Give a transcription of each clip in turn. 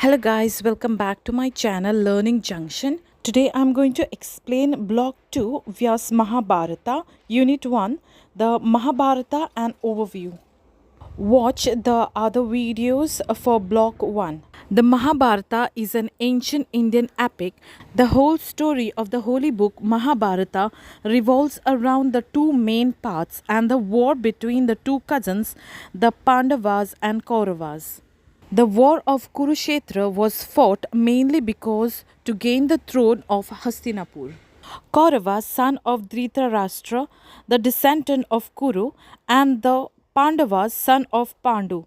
Hello guys, welcome back to my channel Learning Junction. Today I'm going to explain Block 2 Vyas Mahabharata, Unit 1, the Mahabharata and Overview. Watch the other videos for Block 1. The Mahabharata is an ancient Indian epic. The whole story of the holy book Mahabharata revolves around the two main parts and the war between the two cousins, the Pandavas and Kauravas. The war of Kurukshetra was fought mainly because to gain the throne of Hastinapur. Kaurava, son of Dhritarashtra, the descendant of Kuru, and the Pandavas, son of Pandu.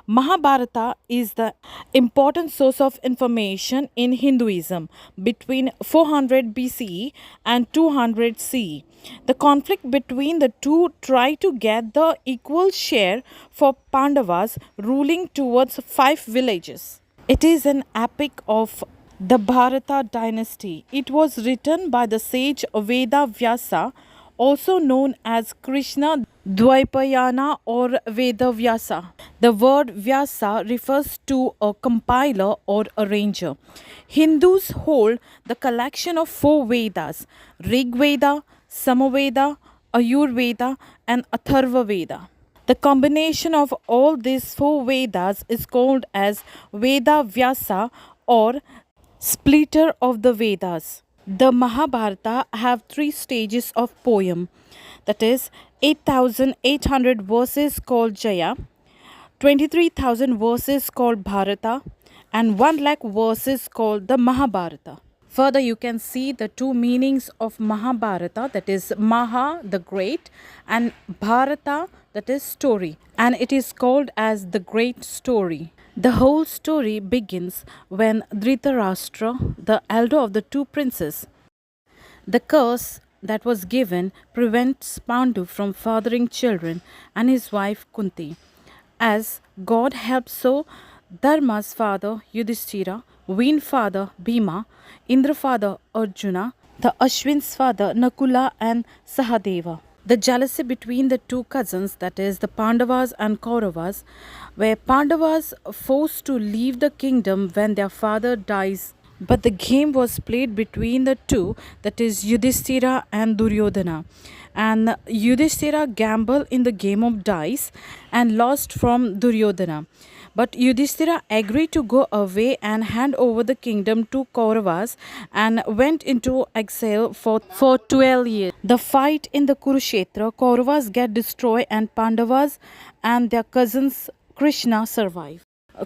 Mahabharata is the important source of information in Hinduism between 400 BCE and 200 CE. The conflict between the two tried to get the equal share for Pandavas, ruling towards 5 villages. It is an epic of the Bharata dynasty. It was written by the sage Veda Vyasa, also known as Krishna Dvaipayana or Veda Vyasa. The word Vyasa refers to a compiler or arranger. Hindus hold the collection of 4 Vedas: Rig Veda, Samaveda, Ayurveda, and Atharva Veda. The combination of all these 4 Vedas is called as Veda Vyasa or splitter of the Vedas. The Mahabharata have 3 stages of poem, that is 8,800 verses called Jaya, 23,000 verses called Bharata, and 1 lakh verses called the Mahabharata. Further, you can see the two meanings of Mahabharata, that is Maha, the great, and Bharata, that is story, and it is called as the great story. The whole story begins when Dhritarashtra, the elder of the two princes, the curse that was given prevents Pandu from fathering children and his wife Kunti. As God helped, so Dharma's father Yudhishthira, Veen father Bhima, Indra father Arjuna, the Ashwin's father Nakula and Sahadeva. The jealousy between the two cousins, that is the Pandavas and Kauravas, where Pandavas forced to leave the kingdom when their father dies. But the game was played between the two, that is Yudhishthira and Duryodhana. And Yudhishthira gambled in the game of dice and lost from Duryodhana. But Yudhishthira agreed to go away and hand over the kingdom to Kauravas and went into exile for 12 years. The fight in the Kurukshetra, Kauravas get destroyed and Pandavas and their cousins Krishna survive.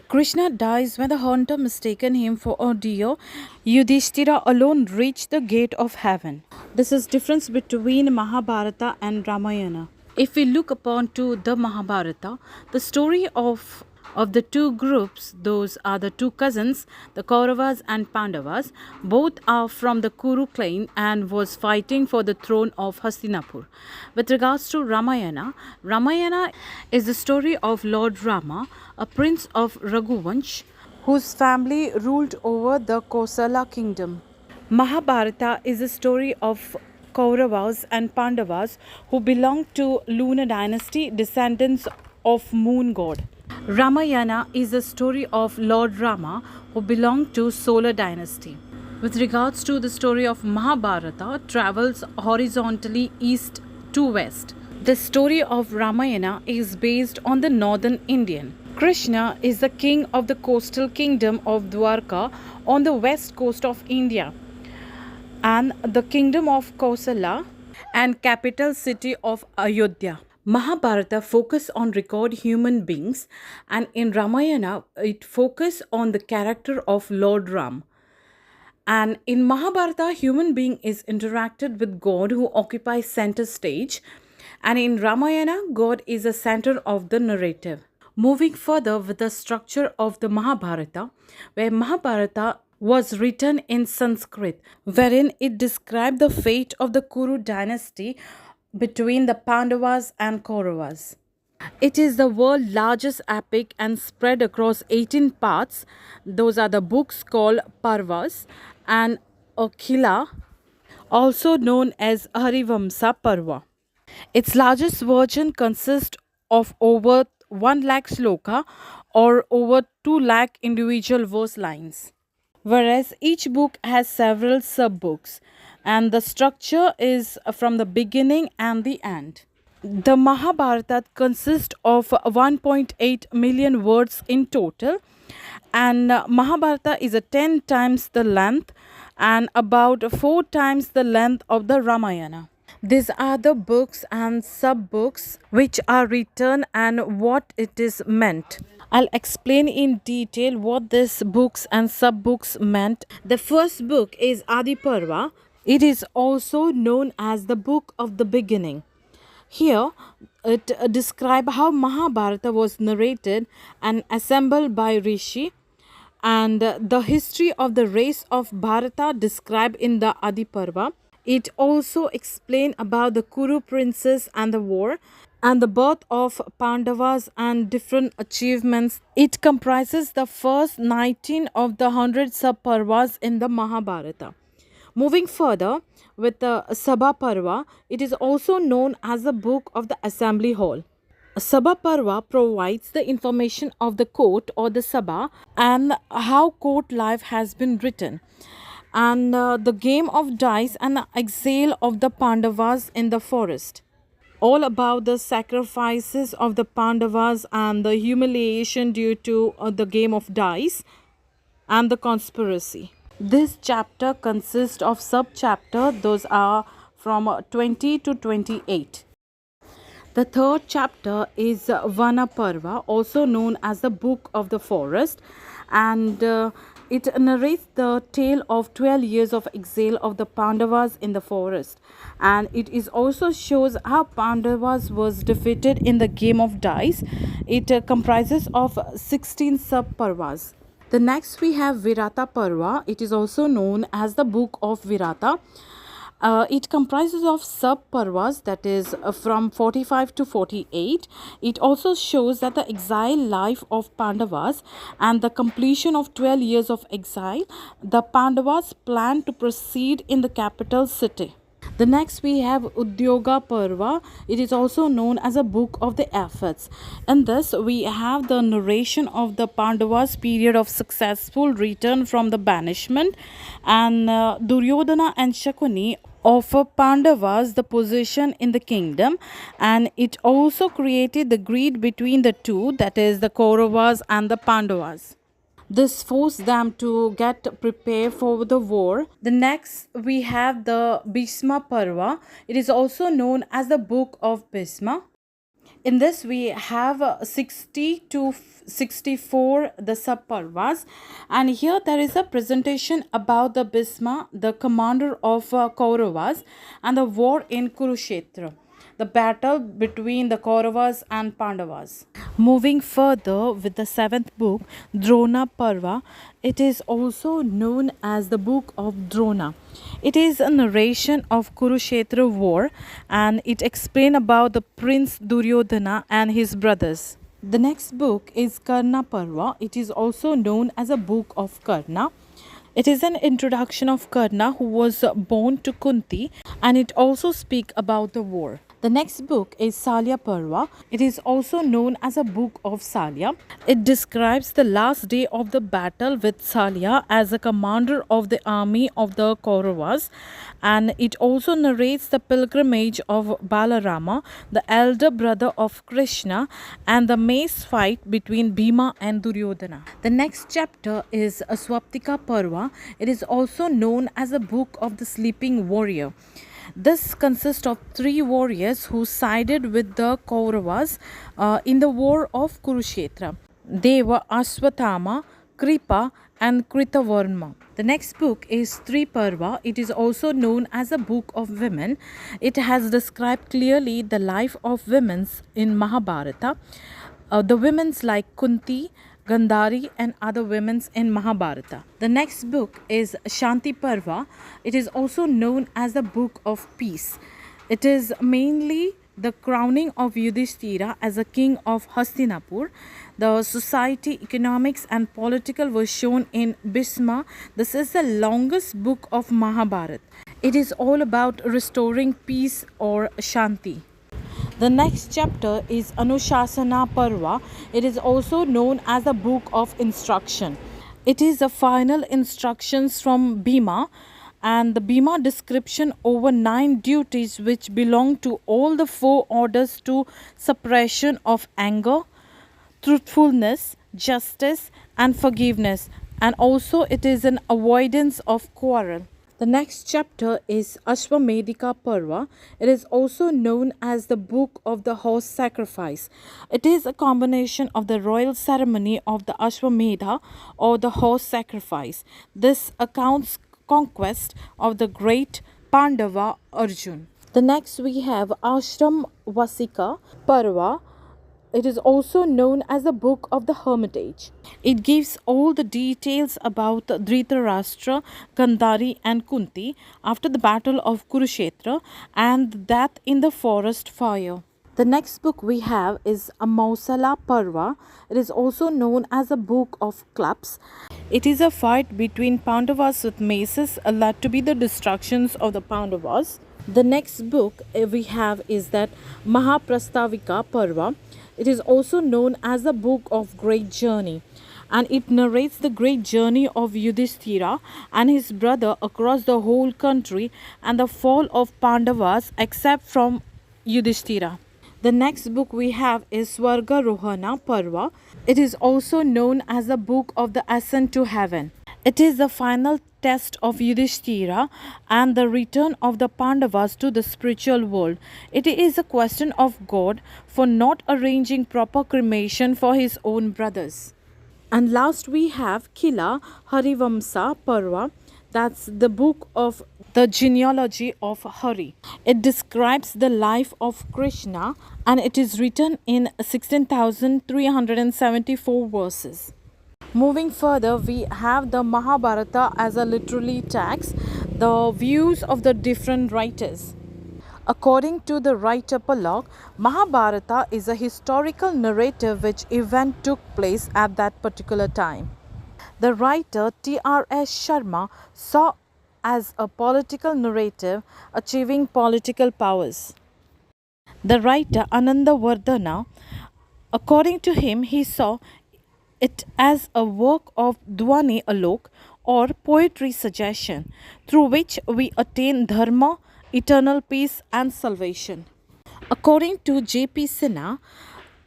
Krishna dies when the hunter mistaken him for a deer. Yudhishthira alone reached the gate of heaven. This is difference between Mahabharata and Ramayana. If we look upon to the Mahabharata, the story of the two groups, those are the two cousins, the Kauravas and Pandavas. Both are from the Kuru clan and was fighting for the throne of Hastinapur. With regards to Ramayana, Ramayana is the story of Lord Rama, a prince of Raghuvansh, whose family ruled over the Kosala kingdom. Mahabharata is a story of Kauravas and Pandavas who belonged to lunar dynasty, descendants of moon god. Ramayana is a story of Lord Rama who belonged to solar dynasty. With regards to the story of Mahabharata, travels horizontally east to west. The story of Ramayana is based on the northern Indian. Krishna is the king of the coastal kingdom of Dwarka on the west coast of India, and the kingdom of Kosala and capital city of Ayodhya. Mahabharata focus on record human beings, and in Ramayana it focus on the character of Lord Ram. And in Mahabharata, human being is interacted with God who occupies center stage, and in Ramayana, God is the center of the narrative. Moving further with the structure of the Mahabharata, where Mahabharata was written in Sanskrit, wherein it described the fate of the Kuru dynasty between the Pandavas and Kauravas. It is the world's largest epic and spread across 18 parts. Those are the books called Parvas and Akhila, also known as Harivamsa Parva. Its largest version consists of over 1 lakh sloka or over 2 lakh individual verse lines, whereas each book has several sub-books, and the structure is from the beginning and the end. The Mahabharata consists of 1.8 million words in total, and Mahabharata is a 10 times the length and about 4 times the length of the Ramayana. These are the books and sub books which are written and what it is meant. I'll explain in detail what these books and sub books meant. The first book is Adi Parva. It is also known as the book of the beginning. Here, it describes how Mahabharata was narrated and assembled by Rishi, and the history of the race of Bharata described in the Adi Parva. It also explains about the Kuru princes and the war and the birth of Pandavas and different achievements. It comprises the first 19 of the 100 sub-parvas in the Mahabharata. Moving further with the Sabha Parva, it is also known as the book of the assembly hall. Sabha Parva provides the information of the court or the Sabha and how court life has been written, and the game of dice and the exile of the Pandavas in the forest. All about the sacrifices of the Pandavas and the humiliation due to the game of dice and the conspiracy. This chapter consists of sub-chapter. Those are from 20 to 28. The third chapter is Vana Parva, also known as the Book of the Forest, and it narrates the tale of 12 years of exile of the Pandavas in the forest, and it is also shows how Pandavas was defeated in the game of dice. It comprises of 16 sub-parvas. The next we have Virata Parva. It is also known as the Book of Virata. It comprises of sub-parvas, that is from 45 to 48. It also shows that the exile life of Pandavas and the completion of 12 years of exile. The Pandavas plan to proceed in the capital city. The next we have Udyoga Parva. It is also known as a book of the efforts. In this we have the narration of the Pandavas' period of successful return from the banishment, and Duryodhana and Shakuni offer Pandavas the position in the kingdom, and it also created the greed between the two, that is the Kauravas and the Pandavas. This forced them to get prepared for the war. The next we have the Bhisma Parva. It is also known as the Book of Bhisma. In this we have 60 to 64 the sub-parvas, and here there is a presentation about the Bhisma, the commander of Kauravas, and the war in Kurukshetra, the battle between the Kauravas and Pandavas. Moving further with the seventh book, Drona Parva, it is also known as the book of Drona. It is a narration of Kurukshetra war, and it explains about the prince Duryodhana and his brothers. The next book is Karna Parva. It is also known as a book of Karna. It is an introduction of Karna, who was born to Kunti, and it also speaks about the war. The next book is Salya Parva. It is also known as a book of Salya. It describes the last day of the battle with Salya as a commander of the army of the Kauravas, and it also narrates the pilgrimage of Balarama, the elder brother of Krishna, and the mace fight between Bhima and Duryodhana. The next chapter is Swaptika Parva. It is also known as a book of the sleeping warrior. This consists of 3 warriors who sided with the Kauravas in the war of Kurukshetra. They were Ashwathama, Kripa, and Kritavarma. The next book is Triparva. It is also known as a book of women. It has described clearly the life of women in Mahabharata. The women's like Kunti, Gandhari, and other women in Mahabharata. The next book is Shanti Parva. It is also known as the book of peace. It is mainly the crowning of Yudhishthira as a king of Hastinapur. The society, economics, and political was shown in Bhisma. This is the longest book of Mahabharata. It is all about restoring peace or Shanti. The next chapter is Anushasana Parva. It is also known as the Book of Instruction. It is the final instructions from Bhima and the Bhima description over 9 duties which belong to all the 4 orders to suppression of anger, truthfulness, justice, and forgiveness, and also it is an avoidance of quarrel. The next chapter is Ashwamedika Parva. It is also known as the Book of the Horse Sacrifice. It is a combination of the royal ceremony of the Ashwamedha or the horse sacrifice. This accounts conquest of the great Pandava Arjun. The next we have Ashram Vasika Parva. It is also known as the Book of the Hermitage. It gives all the details about Dhritarashtra, Gandhari, and Kunti after the battle of Kurukshetra and the death in the forest fire. The next book we have is Amausala Parva. It is also known as a Book of Clubs. It is a fight between Pandavas with maces led to be the destructions of the Pandavas. The next book we have is that Mahaprastavika Parva. It is also known as the Book of Great Journey, and it narrates the great journey of Yudhishthira and his brother across the whole country and the fall of Pandavas except from Yudhishthira. The next book we have is Swarga Rohana Parva. It is also known as the Book of the Ascent to Heaven. It is the final test of Yudhishthira and the return of the Pandavas to the spiritual world. It is a question of God for not arranging proper cremation for his own brothers. And last we have Kila Harivamsa Parva. That's the book of the genealogy of Hari. It describes the life of Krishna and it is written in 16,374 verses. Moving further, we have the Mahabharata as a literary text, the views of the different writers. According to the writer Pollock, Mahabharata is a historical narrative which event took place at that particular time. The writer T.R.S. Sharma saw as a political narrative achieving political powers. The writer Ananda Vardhana, according to him, he saw it as a work of Dwani Alok or poetry suggestion through which we attain dharma, eternal peace and salvation. According to J.P. Sinha,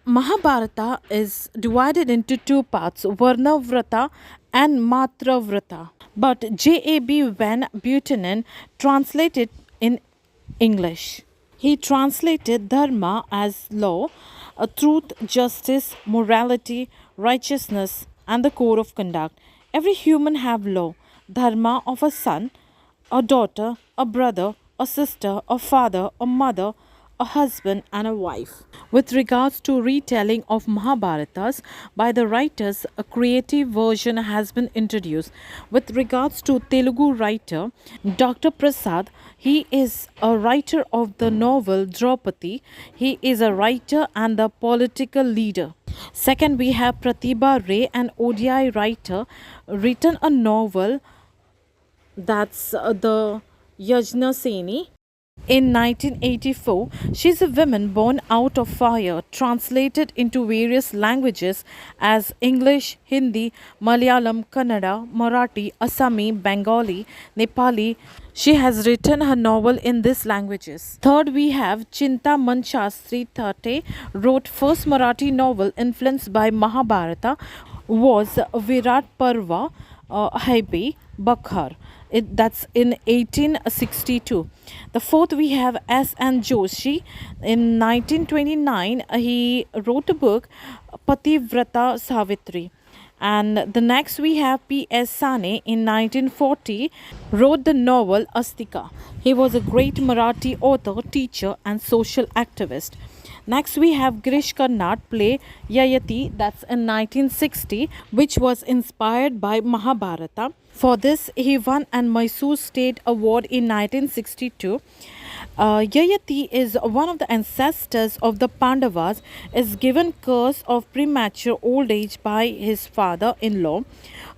Mahabharata is divided into 2 parts, Varnavrata and Matravrata. But J.A.B. Van Buchanan translated in English. He translated dharma as law, a truth, justice, morality, righteousness, and the code of conduct. Every human have law, dharma of a son, a daughter, a brother, a sister, a father, a mother, a husband, and a wife. With regards to retelling of Mahabharatas by the writers, a creative version has been introduced. With regards to Telugu writer Dr. Prasad, he is a writer of the novel Draupadi. He is a writer and the political leader. Second, we have Pratibha Ray, an ODI writer, written a novel that's the Yajna Seni. In 1984, she is a woman born out of fire, translated into various languages as English, Hindi, Malayalam, Kannada, Marathi, Assami, Bengali, Nepali. She has written her novel in these languages. Third, we have Chintaman Shastri Thate, wrote first Marathi novel influenced by Mahabharata was Virat Parva Haibi Bakhar. That's in 1862. The fourth we have S. N. Joshi. In 1929, he wrote a book Pativrata Savitri. And the next we have P.S. Sane in 1940 wrote the novel Astika. He was a great Marathi author, teacher and social activist. Next we have Girish Karnad play Yayati, that's in 1960, which was inspired by Mahabharata. For this he won an Mysore State Award in 1962. Yayati is one of the ancestors of the Pandavas, is given curse of premature old age by his father-in-law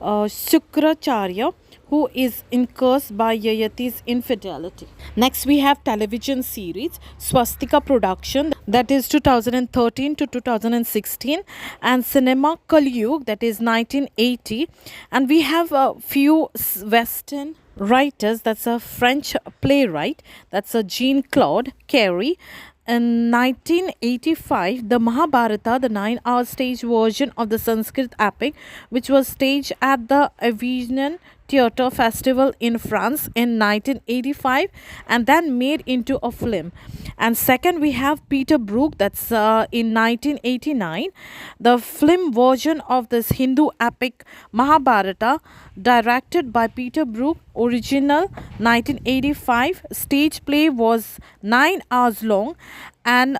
Shukracharya, who is incursed by Yayati's infidelity. Next, we have television series Swastika production, that is 2013 to 2016, and cinema Kalyug, that is 1980. And we have a few Western writers, that's a French playwright, that's a Jean Claude Carey. In 1985, the Mahabharata, the 9-hour stage version of the Sanskrit epic, which was staged at the Avignon Theatre Festival in France in 1985 and then made into a film. And second, we have Peter Brook, that's in 1989, the film version of this Hindu epic Mahabharata, directed by Peter Brook. Original 1985 stage play was 9 hours long and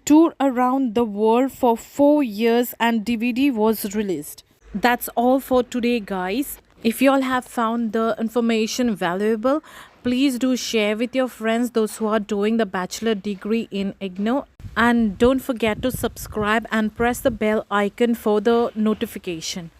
toured around the world for 4 years, and DVD was released. That's all for today, guys. If you all have found the information valuable, please do share with your friends, those who are doing the bachelor degree in IGNOU. And don't forget to subscribe and press the bell icon for the notification.